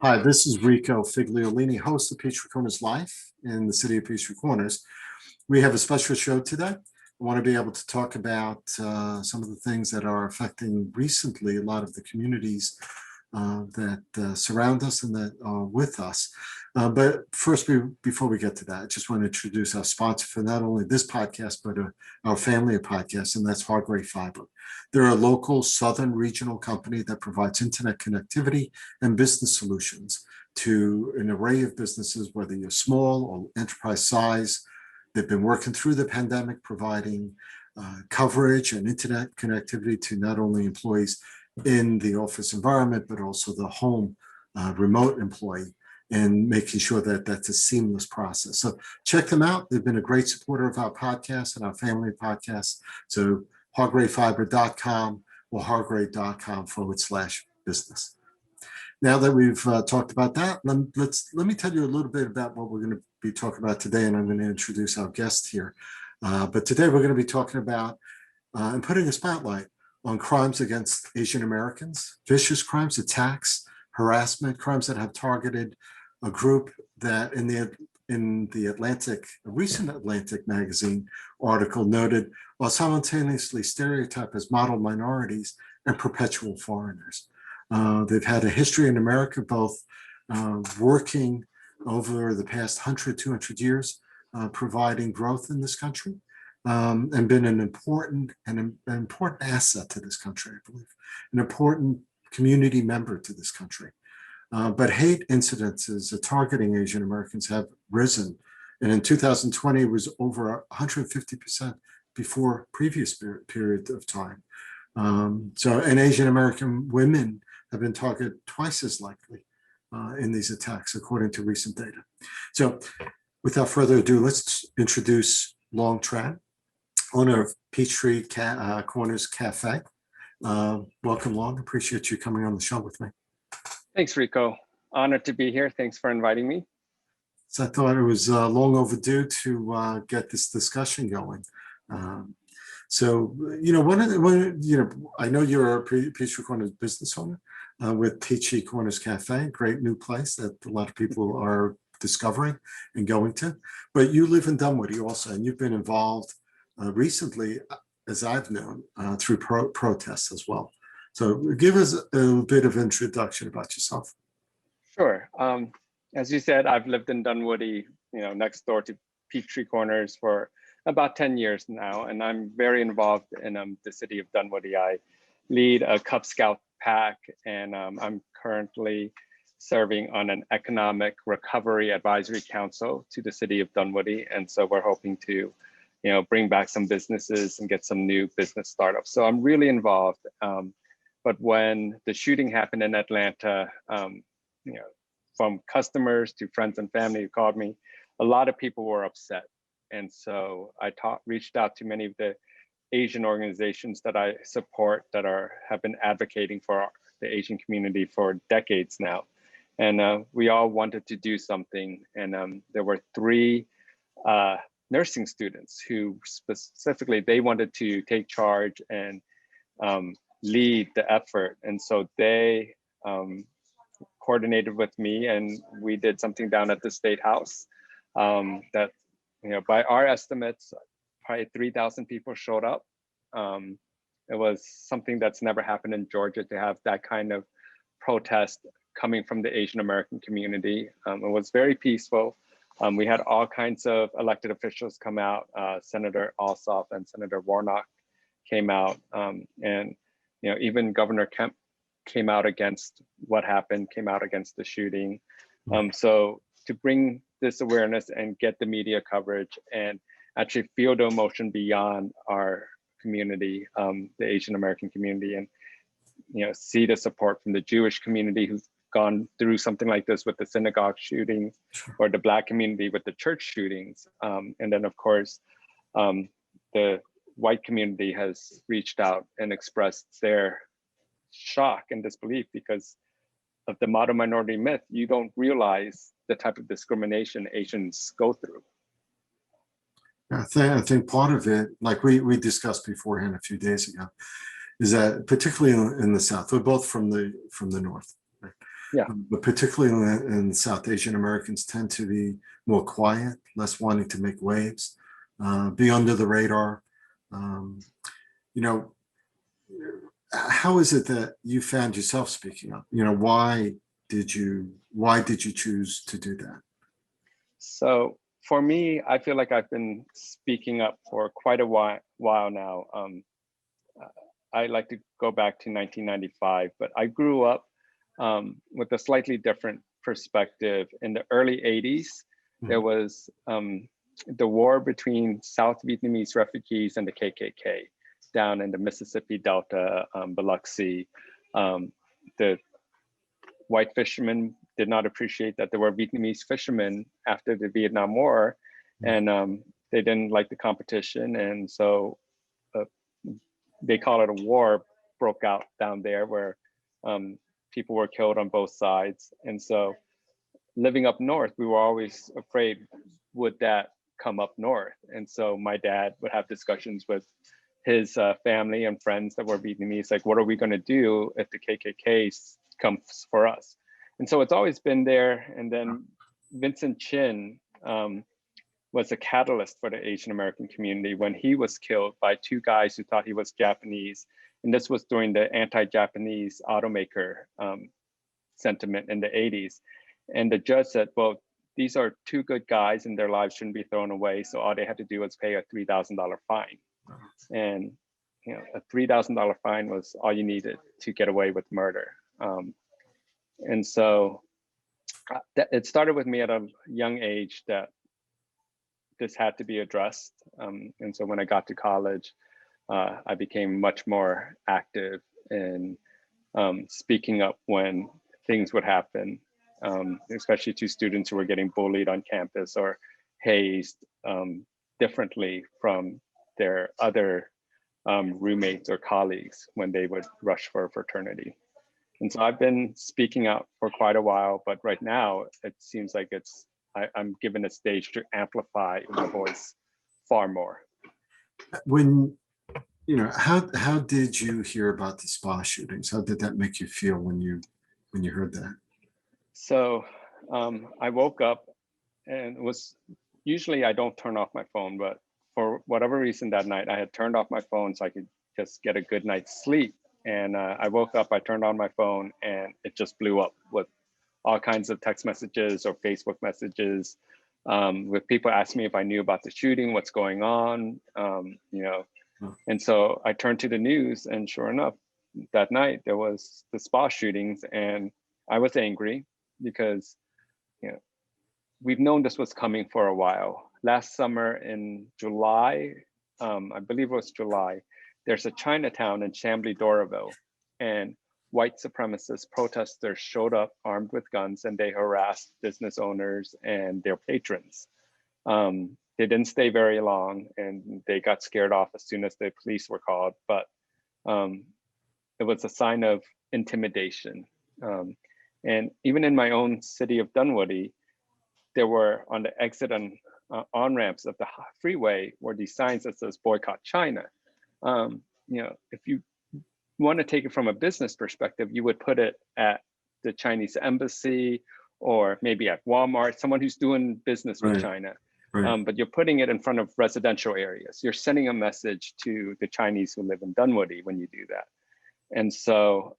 Hi, this is Rico Figliolini, host of Peachy Corners Life in the city of Peachy Corners. We have a special show today. I want to be able to talk about some of the things that are affecting recently a lot of the communities that surround us and that are with us. But first, before we get to that, I just want to introduce our sponsor for not only this podcast, but our family of podcasts, and that's Hargray Fiber. They're a local southern regional company that provides internet connectivity and business solutions to an array of businesses, whether you're small or enterprise size. They've been working through the pandemic, providing coverage and internet connectivity to not only employees in the office environment, but also the home remote employee, and making sure that that's a seamless process. So check them out. They've been a great supporter of our podcast and our family podcast. So hargrayfiber.com or hargray.com/business. Now that we've talked about that, let me tell you a little bit about what we're going to be talking about today, and I'm going to introduce our guest here. But today we're going to be talking about and putting a spotlight on crimes against Asian Americans, vicious crimes, attacks, harassment, crimes that have targeted a group that in the Atlantic, a recent Atlantic magazine article noted, while simultaneously stereotyped as model minorities and perpetual foreigners. They've had a history in America, both working over the past 100, 200 years, providing growth in this country, and been an important asset to this country, I believe, an important community member to this country. But hate incidences targeting Asian Americans have risen. And in 2020, it was over 150% before previous period of time. And Asian American women have been targeted twice as likely in these attacks, according to recent data. So without further ado, let's introduce Long Tran, owner of Peachy Corners Cafe. Welcome, Long. Appreciate you coming on the show with me. Thanks, Rico. Honored to be here. Thanks for inviting me. So I thought it was long overdue to get this discussion going. So, I know you're a Peachy Corners business owner with Peachy Corners Cafe, great new place that a lot of people are discovering and going to. But you live in Dunwoody also, and you've been involved recently, as I've known, through protests as well. So give us a bit of introduction about yourself. Sure. As you said, I've lived in Dunwoody, next door to Peachy Corners for about 10 years now, and I'm very involved in the city of Dunwoody. I lead a Cub Scout pack, and I'm currently serving on an economic recovery advisory council to the city of Dunwoody. And so we're hoping to, bring back some businesses and get some new business startups. So I'm really involved. But when the shooting happened in Atlanta, from customers to friends and family who called me, a lot of people were upset. And so I reached out to many of the Asian organizations that I support that have been advocating for the Asian community for decades now. And we all wanted to do something. And there were three nursing students who specifically, they wanted to take charge and lead the effort. And so they coordinated with me, and we did something down at the State House that, by our estimates, probably 3,000 people showed up. It was something that's never happened in Georgia, to have that kind of protest coming from the Asian American community. It was very peaceful. We had all kinds of elected officials come out. Senator Ossoff and Senator Warnock came out, and even Governor Kemp came out against what happened, came out against the shooting. So to bring this awareness and get the media coverage and actually feel the emotion beyond our community, the Asian American community, and see the support from the Jewish community who's gone through something like this with the synagogue shooting, or the Black community with the church shootings. And then of course, the white community has reached out and expressed their shock and disbelief because of the model minority myth. You don't realize the type of discrimination Asians go through. I think part of it, like we discussed beforehand a few days ago, is that particularly in the South, we're both from the North, right? Yeah. But particularly in South Asian Americans tend to be more quiet, less wanting to make waves, be under the radar. Um, you know, how is it that you found yourself speaking up? You know, why did you choose to do that? So for me, I feel like I've been speaking up for quite a while now. I like to go back to 1995, but I grew up with a slightly different perspective. In the early 80s, there was the war between South Vietnamese refugees and the KKK down in the Mississippi Delta, Biloxi. The white fishermen did not appreciate that there were Vietnamese fishermen after the Vietnam War, and they didn't like the competition, and so uh, they call it a war broke out down there where people were killed on both sides. And so living up north, we were always afraid, would that come up north? And so my dad would have discussions with his family and friends that were Vietnamese, like, what are we going to do if the KKK comes for us? And so it's always been there. And then Vincent Chin was a catalyst for the Asian American community when he was killed by two guys who thought he was Japanese. And this was during the anti-Japanese automaker sentiment in the 80s. And the judge said, well, these are two good guys and their lives shouldn't be thrown away. So all they had to do was pay a $3,000 fine. And you know, a $3,000 fine was all you needed to get away with murder. And so it started with me at a young age that this had to be addressed. And so when I got to college, I became much more active in speaking up when things would happen, especially to students who were getting bullied on campus or hazed differently from their other roommates or colleagues when they would rush for a fraternity. And so I've been speaking out for quite a while, but right now it seems like I'm given a stage to amplify my voice far more. When how did you hear about the spa shootings? How did that make you feel when you heard that? So I woke up and usually I don't turn off my phone, but for whatever reason that night I had turned off my phone so I could just get a good night's sleep. And I woke up, I turned on my phone and it just blew up with all kinds of text messages or Facebook messages with people asking me if I knew about the shooting, what's going on, And so I turned to the news and sure enough, that night there was the spa shootings and I was angry because, we've known this was coming for a while. Last summer in July, I believe it was July, there's a Chinatown in Chambly-Doraville, and white supremacist protesters showed up armed with guns and they harassed business owners and their patrons. They didn't stay very long and they got scared off as soon as the police were called, but it was a sign of intimidation. And even in my own city of Dunwoody, there were on the exit and on-ramps of the freeway were these signs that says boycott China. If you want to take it from a business perspective, you would put it at the Chinese embassy or maybe at Walmart, someone who's doing business with China. Right. But you're putting it in front of residential areas. You're sending a message to the Chinese who live in Dunwoody when you do that. And so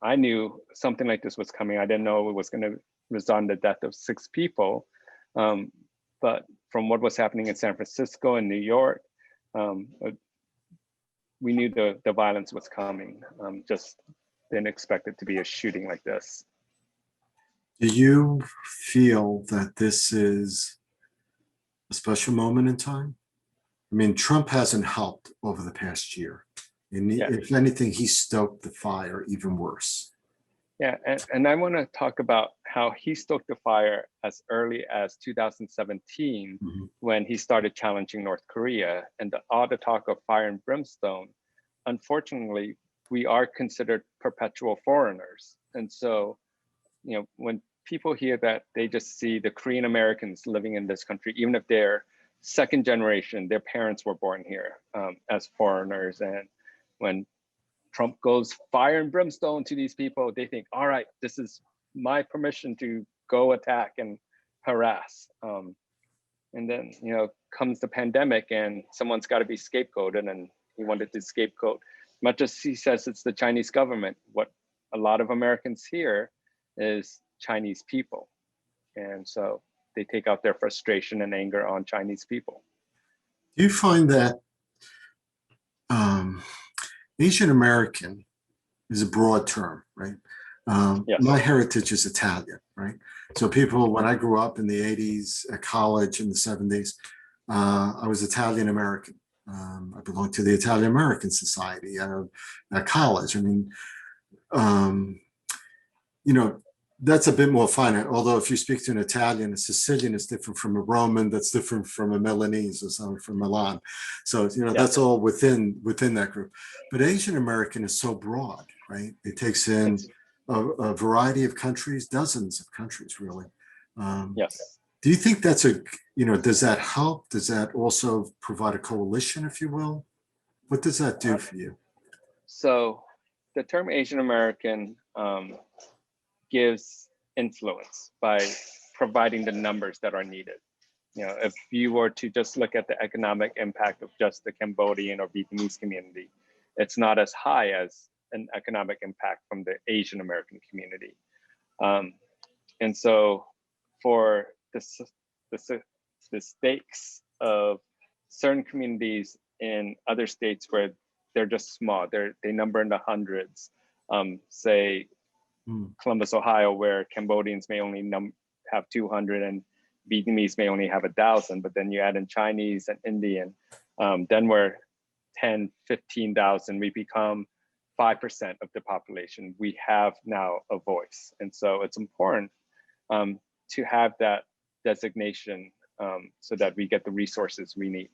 I knew something like this was coming. I didn't know it was going to result in the death of 6 people. But from what was happening in San Francisco and New York, we knew the violence was coming. Just didn't expect it to be a shooting like this. Do you feel that this is a special moment in time? I mean, Trump hasn't helped over the past year. And if anything, he stoked the fire even worse. Yeah, and I want to talk about how he stoked the fire as early as 2017 when he started challenging North Korea and all the talk of fire and brimstone. Unfortunately, we are considered perpetual foreigners. And so, when people hear that, they just see the Korean Americans living in this country, even if they're second generation, their parents were born here as foreigners. And when Trump goes fire and brimstone to these people. They think, all right, this is my permission to go attack and harass. And then, comes the pandemic and someone's got to be scapegoated, and he wanted to scapegoat. Much as he says it's the Chinese government, what a lot of Americans hear is Chinese people. And so they take out their frustration and anger on Chinese people. Do you find that Asian American is a broad term, right? Yes. My heritage is Italian, right? So people, when I grew up in the 80s, at college in the 70s, I was Italian American. I belonged to the Italian American Society at college. I mean, that's a bit more finite. Although if you speak to an Italian, a Sicilian is different from a Roman, that's different from a Milanese or someone from Milan. So, that's all within that group. But Asian American is so broad, right? It takes in a variety of countries, dozens of countries, really. Yes. Do you think that's does that help? Does that also provide a coalition, if you will? What does that do for you? So the term Asian American gives influence by providing the numbers that are needed. If you were to just look at the economic impact of just the Cambodian or Vietnamese community, it's not as high as an economic impact from the Asian American community. And so for the stakes of certain communities in other states where they're just small, they number in the hundreds, say Columbus, Ohio, where Cambodians may only have 200 and Vietnamese may only have 1,000, but then you add in Chinese and Indian, then we're 10, 15,000, we become 5% of the population. We have now a voice. And so it's important to have that designation so that we get the resources we need.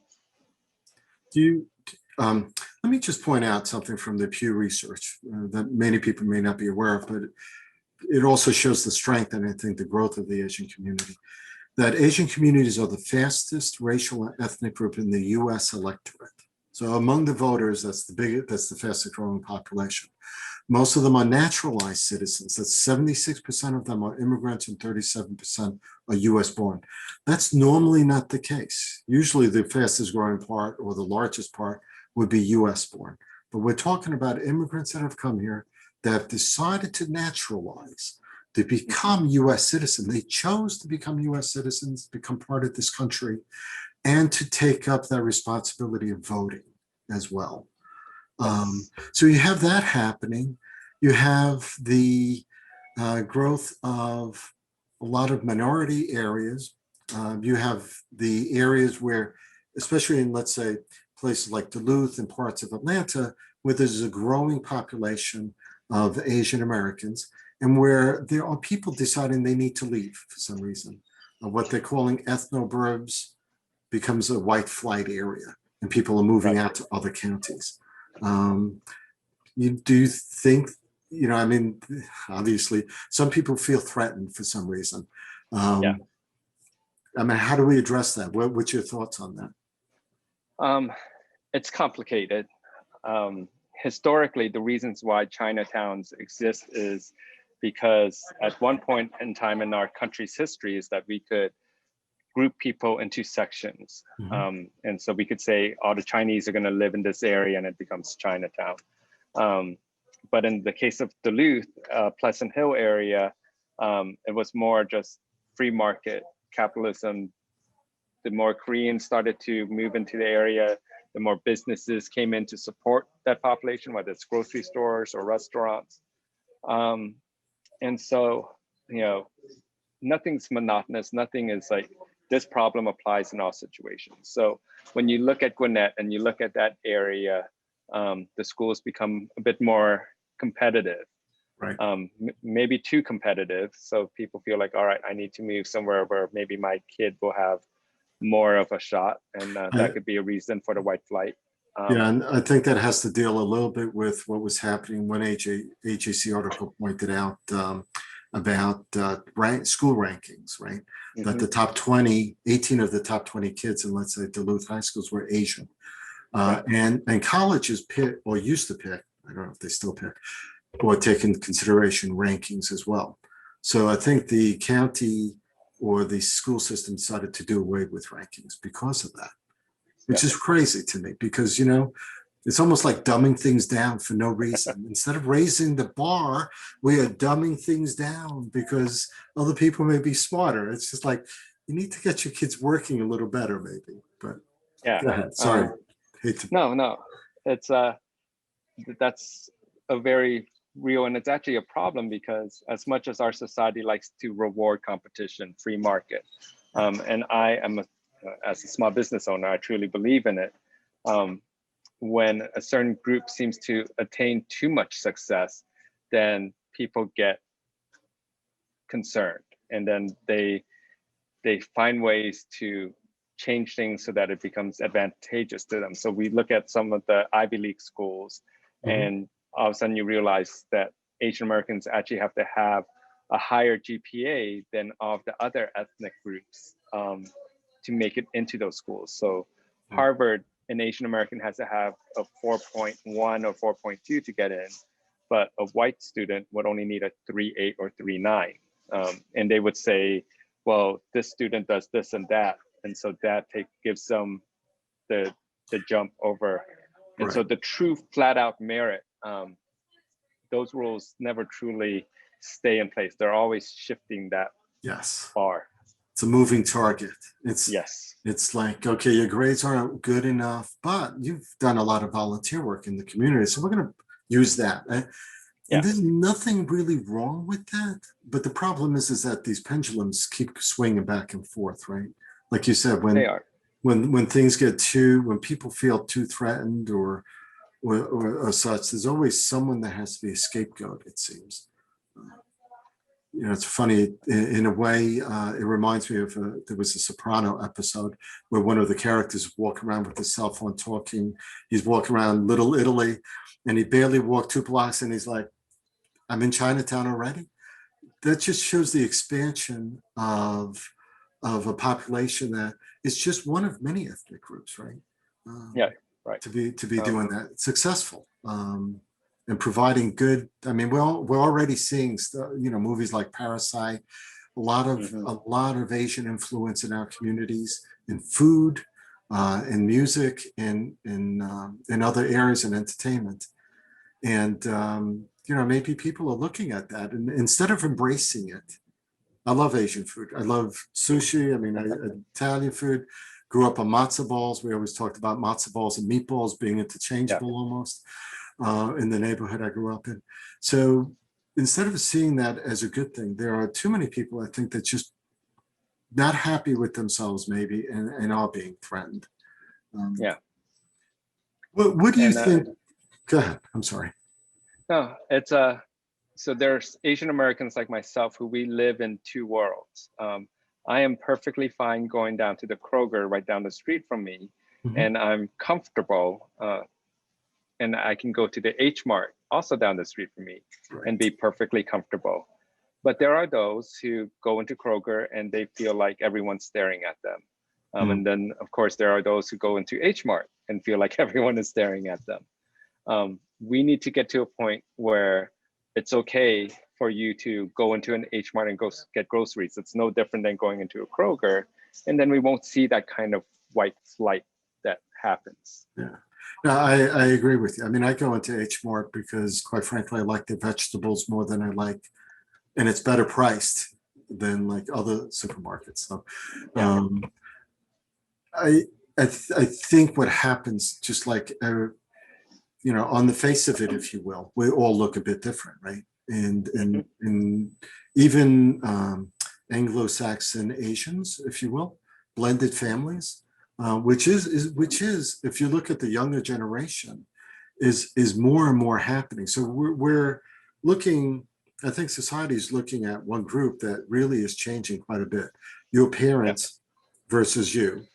Let me just point out something from the Pew research that many people may not be aware of, but it also shows the strength and I think the growth of the Asian community. That Asian communities are the fastest racial and ethnic group in the U.S. electorate. So among the voters, that's the fastest growing population. Most of them are naturalized citizens. That's 76% of them are immigrants and 37% are US born. That's normally not the case. Usually the fastest growing part or the largest part would be US born. But we're talking about immigrants that have come here that have decided to naturalize, to become US citizens. They chose to become US citizens, become part of this country, and to take up that responsibility of voting as well. So you have that happening. You have the growth of a lot of minority areas. You have the areas where, especially in, let's say, places like Duluth and parts of Atlanta, where there's a growing population of Asian Americans and where there are people deciding they need to leave for some reason. What they're calling ethnoburbs becomes a white flight area and people are moving out to other counties. Do you think, I mean, obviously some people feel threatened for some reason. I mean, how do we address that? What's your thoughts on that? It's complicated. Historically, the reasons why Chinatowns exist is because at one point in time in our country's history is that we could group people into sections. And so we could say all the Chinese are going to live in this area and it becomes Chinatown. But in the case of Duluth, Pleasant Hill area, it was more just free market capitalism. The more Koreans started to move into the area, the more businesses came in to support that population, whether it's grocery stores or restaurants. And so, nothing's monotonous. Nothing is like, this problem applies in all situations. So when you look at Gwinnett and you look at that area, the schools become a bit more competitive, right? Maybe too competitive. So people feel like, all right, I need to move somewhere where maybe my kid will have more of a shot. And that could be a reason for the white flight. Yeah, and I think that has to deal a little bit with what was happening when HAC article pointed out about school rankings, right? That the top 18 of the top 20 kids in, let's say, Duluth high schools were Asian. And colleges pick, or used to pick, I don't know if they still pick, or take into consideration rankings as well. So I think the county or the school system decided to do away with rankings because of that, which is crazy to me because, it's almost like dumbing things down for no reason. Instead of raising the bar, we are dumbing things down because other people may be smarter. It's just like, you need to get your kids working a little better, maybe. But Yeah. go ahead. Sorry. Hate to... No, it's that's a very real, and it's actually a problem because as much as our society likes to reward competition, free market, and I am as a small business owner, I truly believe in it. When a certain group seems to attain too much success, then people get concerned, and then they find ways to change things so that it becomes advantageous to them. So we look at some of the Ivy League schools, and all of a sudden you realize that Asian Americans actually have to have a higher GPA than all of the other ethnic groups to make it into those schools. So Harvard, an Asian American has to have a 4.1 or 4.2 to get in, but a white student would only need a 3.8 or 3.9. And they would say, well, this student does this and that. And so that gives them the jump over. And so the true flat out merit, those rules never truly stay in place. They're always shifting that bar. It's a moving target. It's yes. It's like, okay, your grades aren't good enough, but you've done a lot of volunteer work in the community, so we're going to use that. And there's nothing really wrong with that. But the problem is that these pendulums keep swinging back and forth, right? Like you said, when things get when people feel too threatened or such, there's always someone that has to be a scapegoat, it seems. It's funny in a way. It reminds me of there was a Soprano episode where one of the characters walking around with his cell phone talking. He's walking around Little Italy, and he barely walked 2 blocks, and he's like, "I'm in Chinatown already." That just shows the expansion of a population that is just one of many ethnic groups, right? Right. To be doing that, successful. And providing good. I mean, we're already seeing, movies like Parasite, a lot of Asian influence in our communities, in food, in music, in other areas in entertainment, and maybe people are looking at that, and instead of embracing it. I love Asian food. I love sushi. I mean, Italian food. Grew up on matzo balls. We always talked about matzo balls and meatballs being interchangeable almost. In the neighborhood I grew up in. So instead of seeing that as a good thing, there are too many people, I think, that just not happy with themselves maybe and are being threatened. What do you think? Go ahead. I'm sorry. No, it's so there's Asian Americans like myself who we live in two worlds. I am perfectly fine going down to the Kroger right down the street from me, and I'm comfortable. And I can go to the H Mart also down the street from me and be perfectly comfortable. But there are those who go into Kroger and they feel like everyone's staring at them. And then, of course, there are those who go into H Mart and feel like everyone is staring at them. We need to get to a point where it's okay for you to go into an H Mart and go get groceries. It's no different than going into a Kroger. And then we won't see that kind of white flight that happens. Yeah. No, I agree with you. I mean, I go into H Mart because, quite frankly, I like the vegetables more than I like, and it's better priced than like other supermarkets. So, I think what happens, just like on the face of it, if you will, we all look a bit different, right? And even Anglo-Saxon Asians, if you will, blended families. Which is if you look at the younger generation, is more and more happening. So we're looking. I think society is looking at one group that really is changing quite a bit. Your parents versus you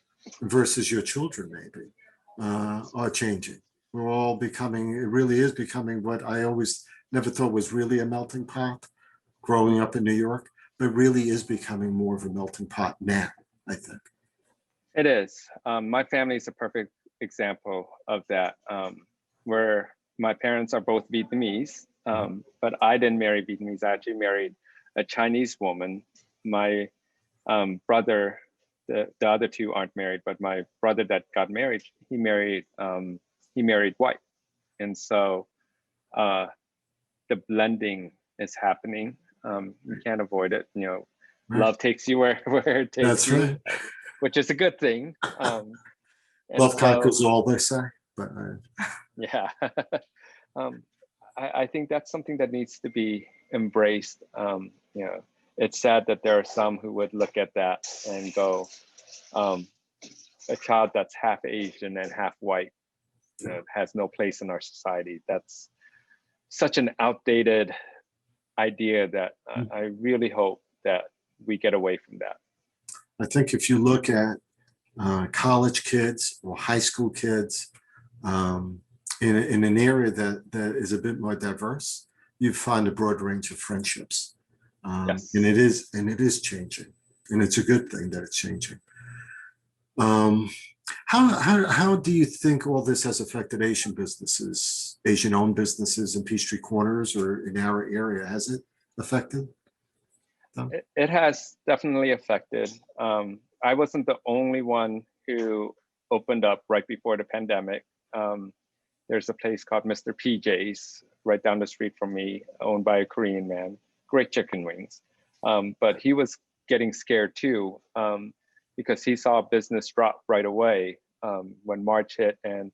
versus your children maybe are changing. We're all becoming. It really is becoming what I always never thought was really a melting pot. Growing up in New York, but really is becoming more of a melting pot now, I think. It is. My family is a perfect example of that. Where my parents are both Vietnamese, but I didn't marry Vietnamese. I actually married a Chinese woman. My brother, the other two aren't married, but my brother that got married, he married white, and so the blending is happening. You can't avoid it. You know, Right. love takes you where it takes That's you, right. which is a good thing. And Love so, conquers all, they say. But yeah, I think that's something that needs to be embraced. You know, it's sad that there are some who would look at that and go, a child that's half Asian and half white, you know, has no place in our society. That's such an outdated idea that I really hope that we get away from that. I think if you look at college kids or high school kids in an area that is a bit more diverse, you find a broad range of friendships. Yes. And it is changing, and it's a good thing that it's changing. How do you think all this has affected Asian businesses, Asian-owned businesses in Peachtree Corners or in our area? Has it affected them? It has definitely affected. I wasn't the only one who opened up right before the pandemic. There's a place called Mr. PJ's right down the street from me, owned by a Korean man. Great chicken wings. But he was getting scared too, because he saw business drop right away when March hit and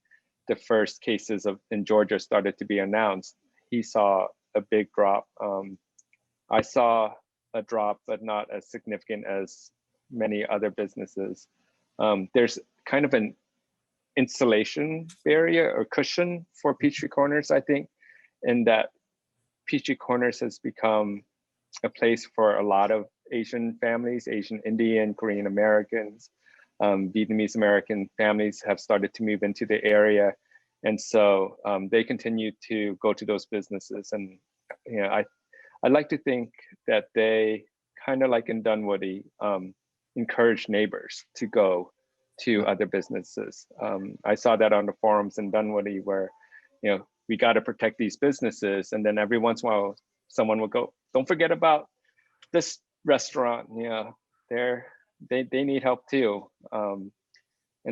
the first cases in Georgia started to be announced. He saw a big drop. I saw a drop, but not as significant as many other businesses. There's kind of an insulation barrier or cushion for Peachtree Corners, I think, in that Peachtree Corners has become a place for a lot of Asian families, Asian Indian, Korean Americans, Vietnamese American families have started to move into the area. And so they continue to go to those businesses. And you know, I like to think that they kind of like in Dunwoody, encourage neighbors to go to other businesses. I saw that on the forums in Dunwoody where, you know, we got to protect these businesses. And then every once in a while, someone will go, don't forget about this restaurant. You know, they need help too. And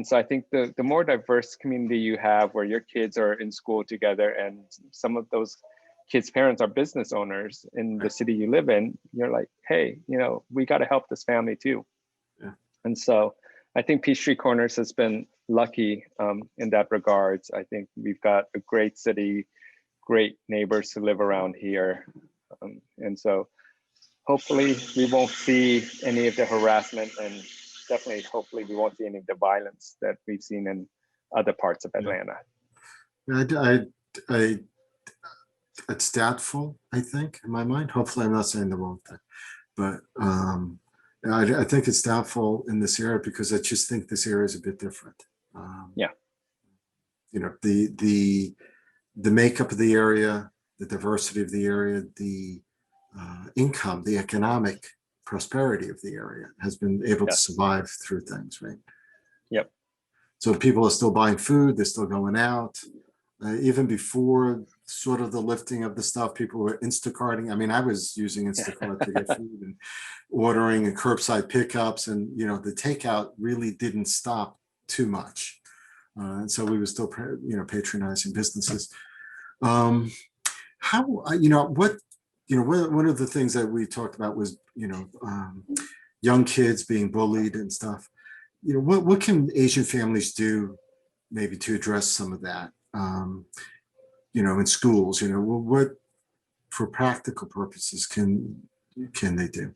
so I think the more diverse community you have where your kids are in school together and some of those kids' parents are business owners in the city you live in, you're like, hey, you know, we got to help this family too. Yeah. And so I think Peachtree Corners has been lucky in that regards. I think we've got a great city, great neighbors who live around here. And so hopefully we won't see any of the harassment, and definitely hopefully we won't see any of the violence that we've seen in other parts of Atlanta. It's doubtful, I think, in my mind. Hopefully I'm not saying the wrong thing, but I think it's doubtful in this area because I just think this area is a bit different. Yeah. You know, the makeup of the area, the diversity of the area, the income, the economic prosperity of the area has been able to survive through things, right? Yep. So people are still buying food, they're still going out. Even before sort of the lifting of the stuff, people were Instacarting. I mean, I was using Instacart to get food and ordering and curbside pickups, and you know, the takeout really didn't stop too much, and so we were still, you know, patronizing businesses. How you know what? You know, one of the things that we talked about was, you know, young kids being bullied and stuff. You know, what can Asian families do maybe to address some of that? You know, in schools, you know, what for practical purposes can they do?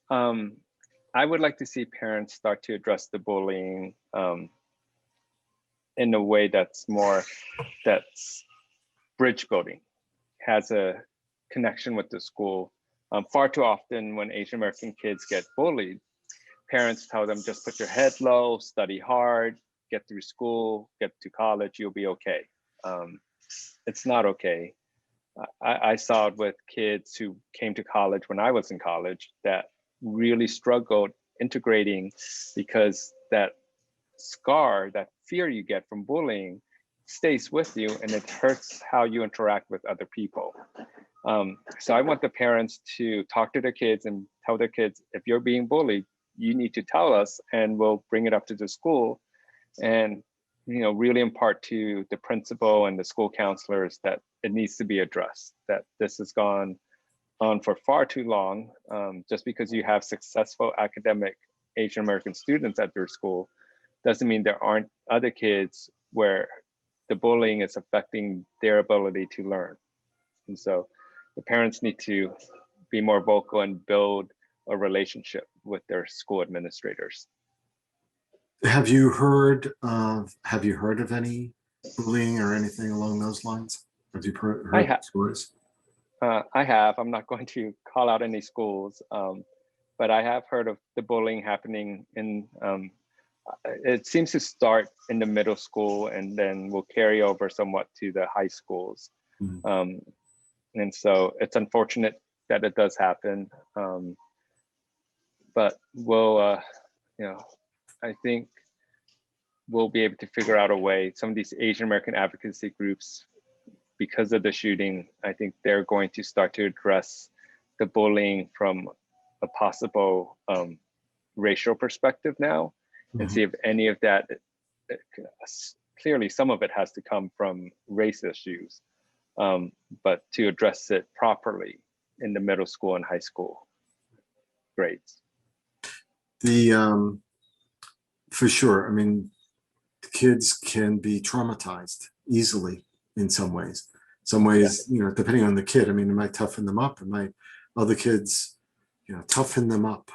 I would like to see parents start to address the bullying in a way that's bridge building, has a connection with the school. Far too often when Asian American kids get bullied, parents tell them just put your head low, study hard, get through school, get to college, you'll be okay. It's not okay. I saw it with kids who came to college when I was in college that really struggled integrating because that scar, that fear you get from bullying stays with you and it hurts how you interact with other people. So I want the parents to talk to their kids and tell their kids, if you're being bullied, you need to tell us and we'll bring it up to the school. And really impart to the principal and the school counselors that it needs to be addressed, that this has gone on for far too long. Just because you have successful academic Asian American students at your school doesn't mean there aren't other kids where the bullying is affecting their ability to learn. And so the parents need to be more vocal and build a relationship with their school administrators. Have you heard of any bullying or anything along those lines? Have you heard stories? I have. I'm not going to call out any schools, but I have heard of the bullying happening in, it seems to start in the middle school and then will carry over somewhat to the high schools. Mm-hmm. And so it's unfortunate that it does happen. But we'll, I think we'll be able to figure out a way. Some of these Asian American advocacy groups, because of the shooting, I think they're going to start to address the bullying from a possible racial perspective now, and see if any of that, clearly some of it has to come from race issues, but to address it properly in the middle school and high school grades. For sure. I mean, kids can be traumatized easily in some ways. Some ways, depending on the kid. I mean, it might toughen them up. It might, other kids, toughen them up.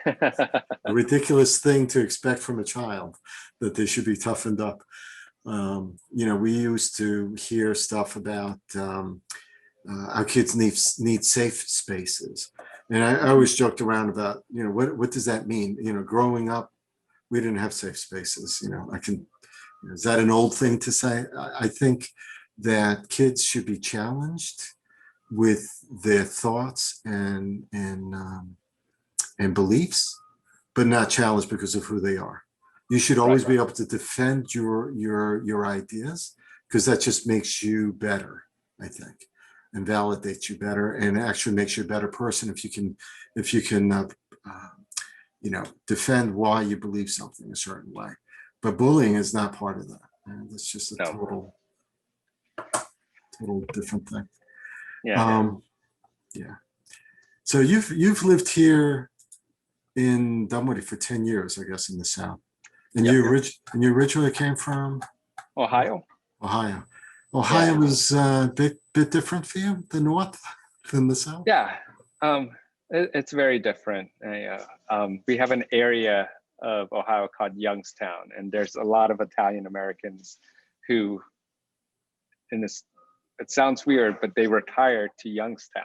A ridiculous thing to expect from a child, that they should be toughened up. We used to hear stuff about our kids need safe spaces. And I always joked around about, what does that mean? Growing up, we didn't have safe spaces. Is that an old thing to say? I think that kids should be challenged with their thoughts and beliefs, but not challenged because of who they are. You should always be able to defend your ideas, because that just makes you better, I think, and validates you better, and actually makes you a better person if you can defend why you believe something a certain way. But bullying is not part of that. It's just a total different thing. Yeah. So you've lived here in Dunwoody for 10 years, I guess, in the South. And you originally came from Ohio. Ohio was a bit different for you, the North than the South. Yeah, it's very different. We have an area of Ohio called Youngstown, and there's a lot of Italian Americans who, it sounds weird, but they retired to Youngstown.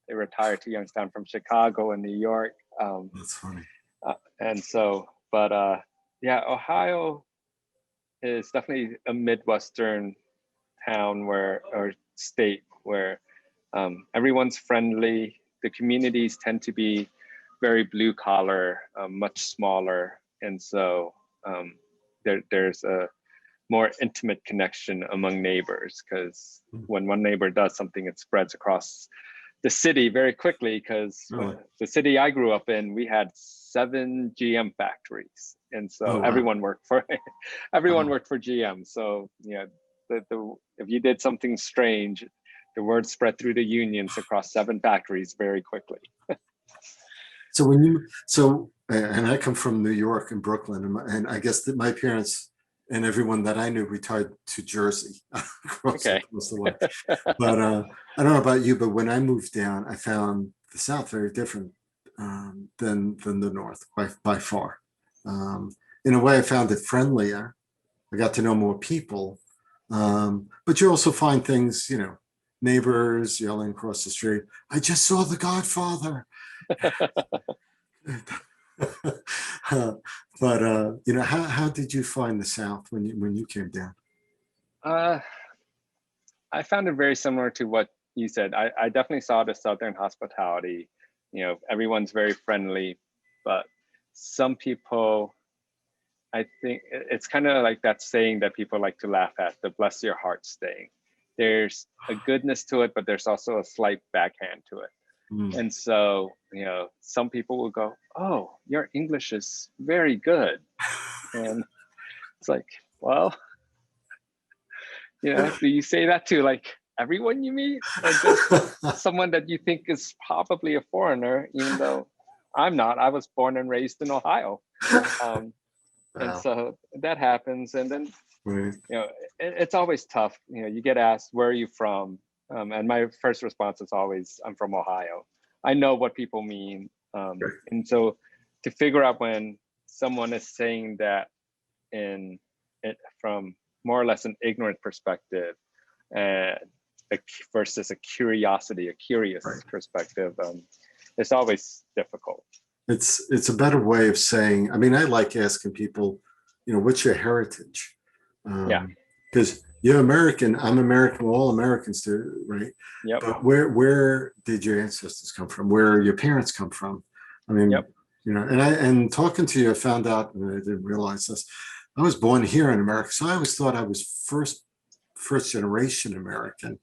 They retired to Youngstown from Chicago and New York. That's funny. And so, but Ohio is definitely a Midwestern town or state where everyone's friendly. The communities tend to be very blue collar, much smaller. And so there's a more intimate connection among neighbors, because when one neighbor does something, it spreads across the city very quickly, because the city I grew up in, we had 7 GM factories. And so everyone worked for GM. So, if you did something strange, the word spread through the unions across 7 factories very quickly. And I come from New York and Brooklyn, and I guess that my parents and everyone that I knew retired to Jersey across the way. But I don't know about you, but when I moved down, I found the South very different than the North by far. In a way, I found it friendlier. I got to know more people, but you also find things, neighbors yelling across the street, "I just saw The Godfather." But how did you find the South when you came down? I found it very similar to what you said. I definitely saw the Southern hospitality. Everyone's very friendly, but some people I think it's kind of like that saying that people like to laugh at, the bless your heart saying. There's a goodness to it, but there's also a slight backhand to it. Mm. And so, you know, some people will go, oh, your English is very good. And it's like, well, you know, do you say that to like everyone you meet, or just someone that you think is probably a foreigner, even though I'm not? I was born and raised in Ohio. And Wow. so that happens. And then, Right. you know, it's always tough. You know, you get asked, where are you from? And my first response is always, I'm from Ohio. I know what people mean. And so to figure out when someone is saying that in it from more or less an ignorant perspective, and versus a curiosity, a curious Right. perspective, it's always difficult. It's a better way of saying, I mean, I like asking people, you know, what's your heritage? Yeah. Because you're American, I'm American, we're all Americans too, right? Yep. But where did your ancestors come from? Where your parents come from? I mean, Yep. you know, and talking to you, I found out, and I didn't realize this, I was born here in America, so I always thought I was first generation American.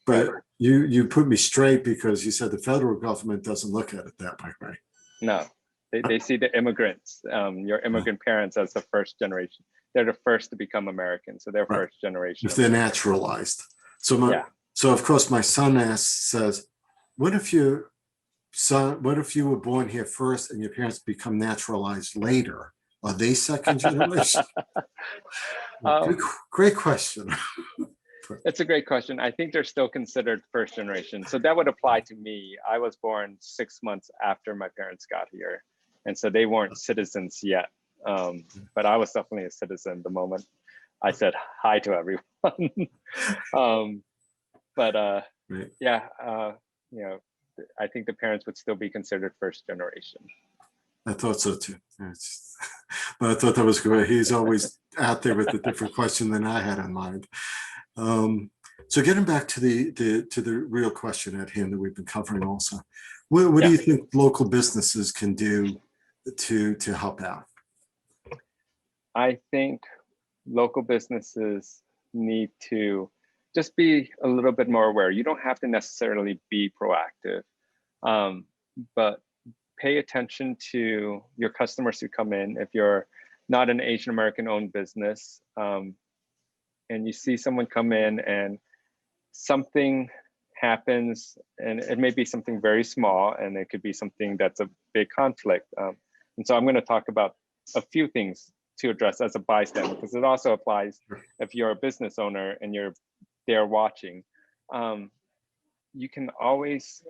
But Right. you put me straight, because you said the federal government doesn't look at it that way, right? No, they see the immigrants, your immigrant parents, as the first generation. They're the first to become American, so they're Right. first generation. If they're naturalized. So Yeah. so of course my son says, what if you were born here first and your parents become naturalized later? Are they second generation? Great question. It's a great question. I think they're still considered first generation. So that would apply to me. I was born 6 months after my parents got here. And so they weren't citizens yet. But I was definitely a citizen the moment I said hi to everyone. Right. Yeah, you know, I think the parents would still be considered first generation. I thought so too. But I thought that was great. He's always out there with a different question than I had in mind. So getting back to the real question at hand that we've been covering also, what do Yeah. you think local businesses can do to help out? I think local businesses need to just be a little bit more aware. You don't have to necessarily be proactive, but pay attention to your customers who come in. If you're not an Asian American owned business, and you see someone come in and something happens, and it may be something very small, and it could be something that's a big conflict. And so I'm going to talk about a few things to address as a bystander, because it also applies if you're a business owner and you're there watching. You can always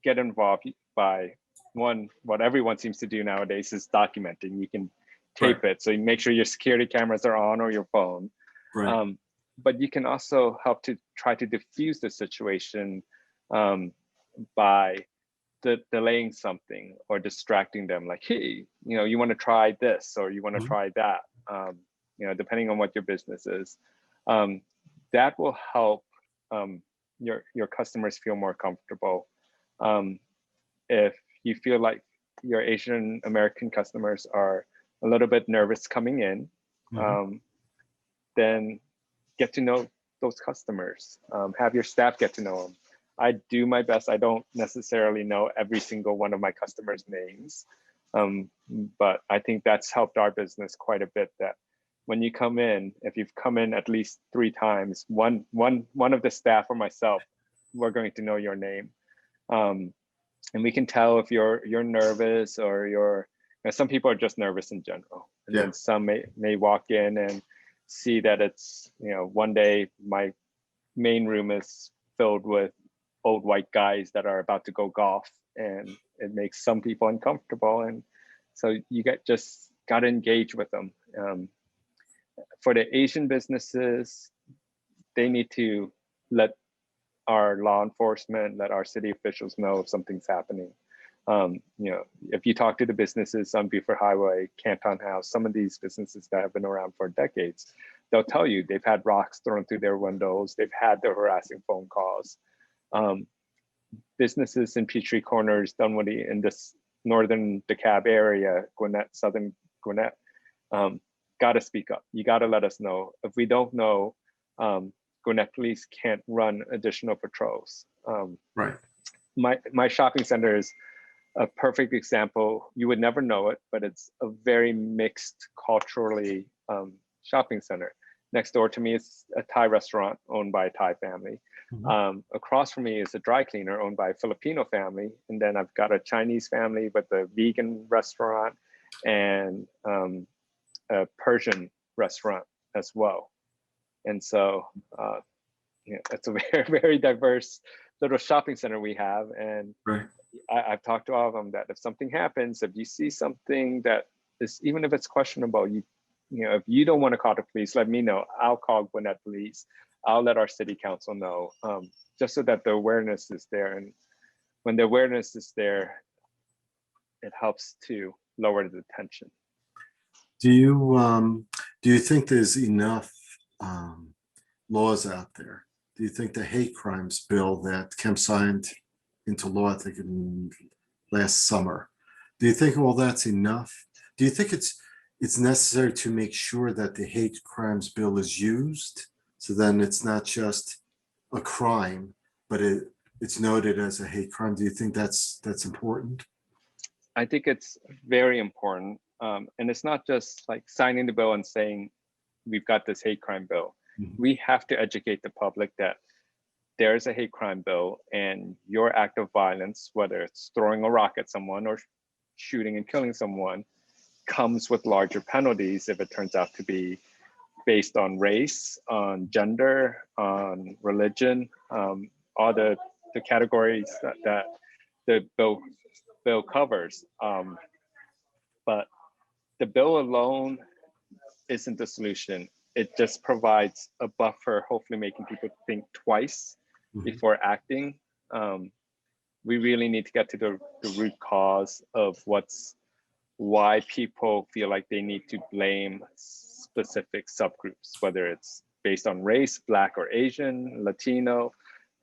get involved by what everyone seems to do nowadays is documenting. You can tape it, so you make sure your security cameras are on, or your phone. Right. But you can also help to try to diffuse the situation by delaying something or distracting them, like, hey, you know, you want to try this, or you want to try that, you know, depending on what your business is. That will help your customers feel more comfortable. If you feel like your Asian American customers are a little bit nervous coming in, then get to know those customers. Have your staff get to know them. I do my best. I don't necessarily know every single one of my customers' names, but I think that's helped our business quite a bit. That when you come in, if you've come in at least 3 times, one of the staff or myself, we're going to know your name, and we can tell if you're nervous, or you know, some people are just nervous in general, and then some may walk in and see that it's, you know, one day my main room is filled with old white guys that are about to go golf, and it makes some people uncomfortable, and so you just got to engage with them. For the Asian businesses, they need to let our law enforcement, let our city officials know if something's happening. You know, if you talk to the businesses on Beaufort Highway, Canton House, some of these businesses that have been around for decades, they'll tell you they've had rocks thrown through their windows, they've had the harassing phone calls. Businesses in Peachy Corners, Dunwoody, in this northern DeKalb area, Gwinnett, southern Gwinnett, got to speak up. You got to let us know. If we don't know, Gwinnett Police can't run additional patrols. Right. My shopping center is a perfect example. You would never know it, but it's a very mixed culturally shopping center. Next door to me is a Thai restaurant owned by a Thai family. Across from me is a dry cleaner owned by a Filipino family. And then I've got a Chinese family with a vegan restaurant and a Persian restaurant as well. And so it's a very, very diverse little shopping center we have. And Right. I've talked to all of them that if something happens, if you see something that is, even if it's questionable, if you don't want to call the police, let me know. I'll call Gwinnett Police. I'll let our city council know, just so that the awareness is there. And when the awareness is there, it helps to lower the tension. Do you think there's enough laws out there? Do you think the hate crimes bill that Kemp signed into law, I think last summer, do you think all that's enough? Do you think it's necessary to make sure that the hate crimes bill is used, so then it's not just a crime, but it's noted as a hate crime? Do you think that's important? I think it's very important. And it's not just like signing the bill and saying, we've got this hate crime bill. We have to educate the public that there's a hate crime bill, and your act of violence, whether it's throwing a rock at someone or shooting and killing someone, comes with larger penalties if it turns out to be based on race, on gender, on religion, all the categories that the bill covers. But the bill alone isn't the solution. It just provides a buffer, hopefully making people think twice before acting. We really need to get to the root cause of why people feel like they need to blame specific subgroups, whether it's based on race, Black or Asian, Latino,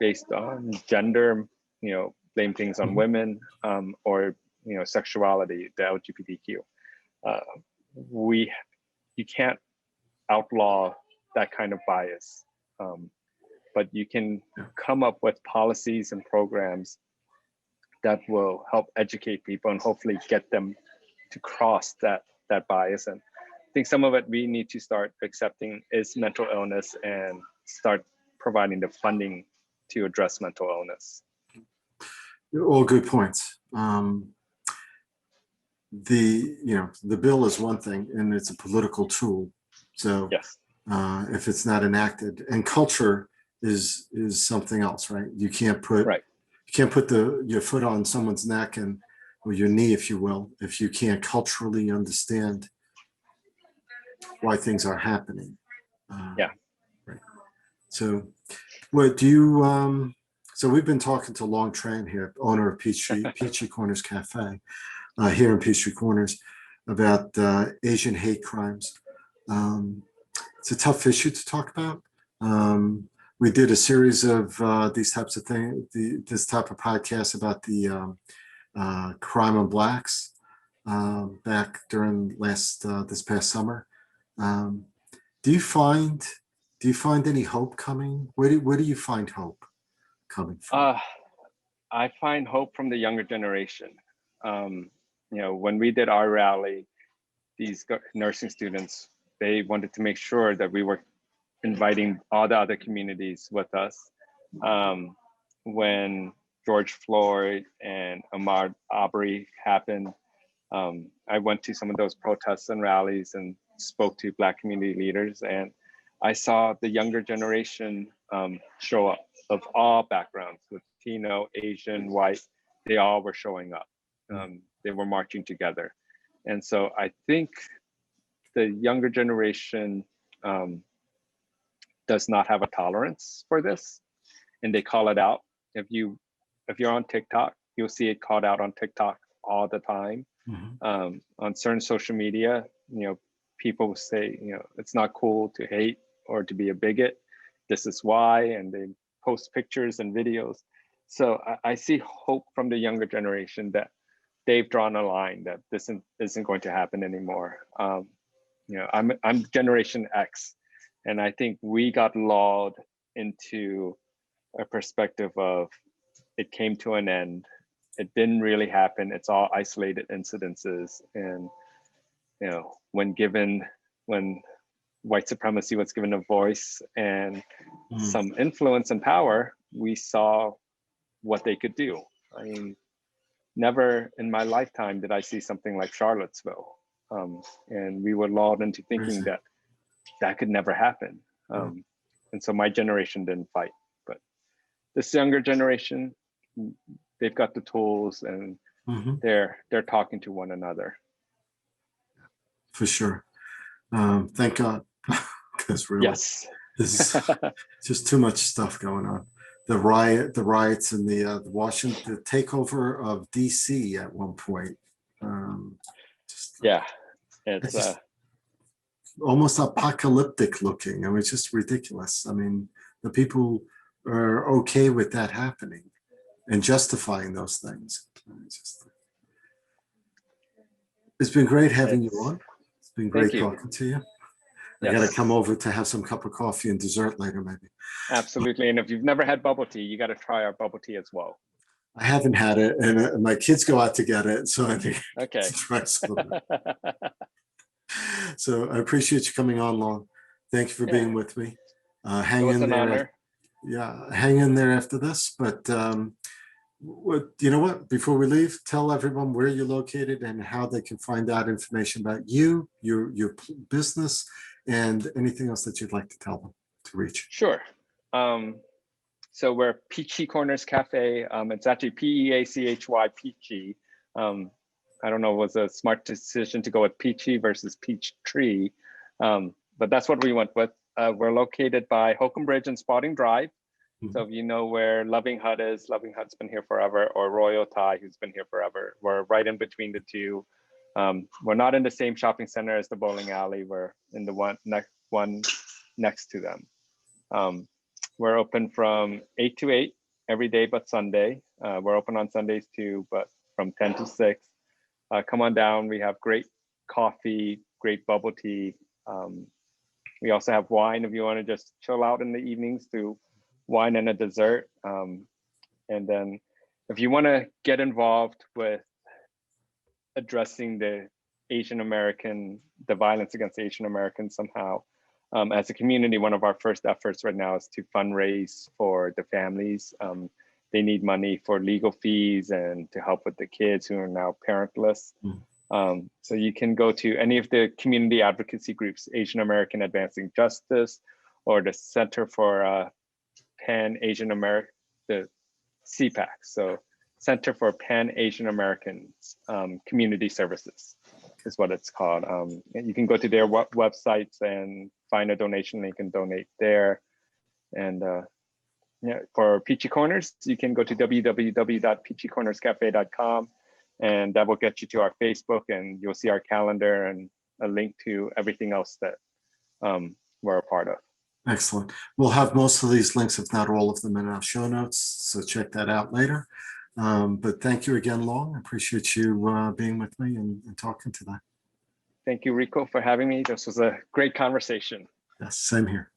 based on gender, blame things on women, or sexuality, the LGBTQ. You can't outlaw that kind of bias, but you can come up with policies and programs that will help educate people and hopefully get them to cross that bias. And I think some of it we need to start accepting is mental illness and start providing the funding to address mental illness. All good points. The bill is one thing, and it's a political tool. So yes. If it's not enacted, and culture is something else, right? You can't put your foot on someone's neck or your knee, if you will, if you can't culturally understand why things are happening. Right. So, what do you? So we've been talking to Long Tran here, owner of Peachy Corners Cafe, here in Peachy Corners, about Asian hate crimes. It's a tough issue to talk about. We did a series of these types of things, this type of podcast about the crime on Blacks back during this past summer. Do you find any hope coming? Where do you find hope coming from? I find hope from the younger generation. When we did our rally, these nursing students, they wanted to make sure that we were inviting all the other communities with us. When George Floyd and Ahmaud Arbery happened, I went to some of those protests and rallies and spoke to Black community leaders, and I saw the younger generation show up of all backgrounds, Latino, Asian, white, they all were showing up. They were marching together. And so I think the younger generation does not have a tolerance for this, and they call it out. If you're on TikTok, you'll see it called out on TikTok all the time. On certain social media, people say, it's not cool to hate or to be a bigot. This is why, and they post pictures and videos. So I see hope from the younger generation that they've drawn a line that this isn't going to happen anymore. I'm Generation X, and I think we got lulled into a perspective of it came to an end. It didn't really happen. It's all isolated incidences. And, when white supremacy was given a voice and some influence and power, we saw what they could do. I mean, never in my lifetime did I see something like Charlottesville. And we were lulled into thinking that could never happen. And so my generation didn't fight, but this younger generation, they've got the tools and they're talking to one another. For sure. Thank God, because really, yes, there's just too much stuff going on. The riots, and the Washington, the takeover of DC at one point. It's almost apocalyptic looking. I mean, it's just ridiculous. I mean, the people are okay with that happening and justifying those things. It's been great having you on. It's been great talking to you. I got to come over to have some cup of coffee and dessert later, maybe. Absolutely. And if you've never had bubble tea, you got to try our bubble tea as well. I haven't had it, and my kids go out to get it, so I think okay. Try some of it. So I appreciate you coming on, Long. Thank you for being with me. Hang in there. Hang in there after this. But you know what? Before we leave, tell everyone where you're located and how they can find out information about you, your business, and anything else that you'd like to tell them to reach. Sure. So we're Peachy Corners Cafe. It's actually Peachy, Peachy. I don't know, it was a smart decision to go with Peachy versus Peach Tree, but that's what we went with. We're located by Holcomb Bridge and Spalding Drive. So if you know where Loving Hut is, Loving Hut's been here forever, or Royal Thai, who's been here forever. We're right in between the two. We're not in the same shopping center as the bowling alley. We're in the one next to them. We're open from 8 to 8 every day but Sunday. We're open on Sundays too, but from 10 to 6. Come on down. We have great coffee, great bubble tea. We also have wine if you want to just chill out in the evenings, to wine and a dessert. And then if you want to get involved with addressing the violence against Asian Americans somehow, as a community, one of our first efforts right now is to fundraise for the families. They need money for legal fees and to help with the kids who are now parentless. So you can go to any of the community advocacy groups, Asian American Advancing Justice, or the Center for Pan-Asian American, the CPAC, so Center for Pan-Asian Americans Community Services is what it's called. And you can go to their websites and find a donation link and donate there. And for Peachy Corners, you can go to www.peachycornerscafe.com, and that will get you to our Facebook, and you'll see our calendar and a link to everything else that we're a part of. Excellent. We'll have most of these links, if not all of them, in our show notes, so check that out later. But thank you again, Long. I appreciate you being with me and talking today. Thank you, Rico, for having me. This was a great conversation. Yes, same here.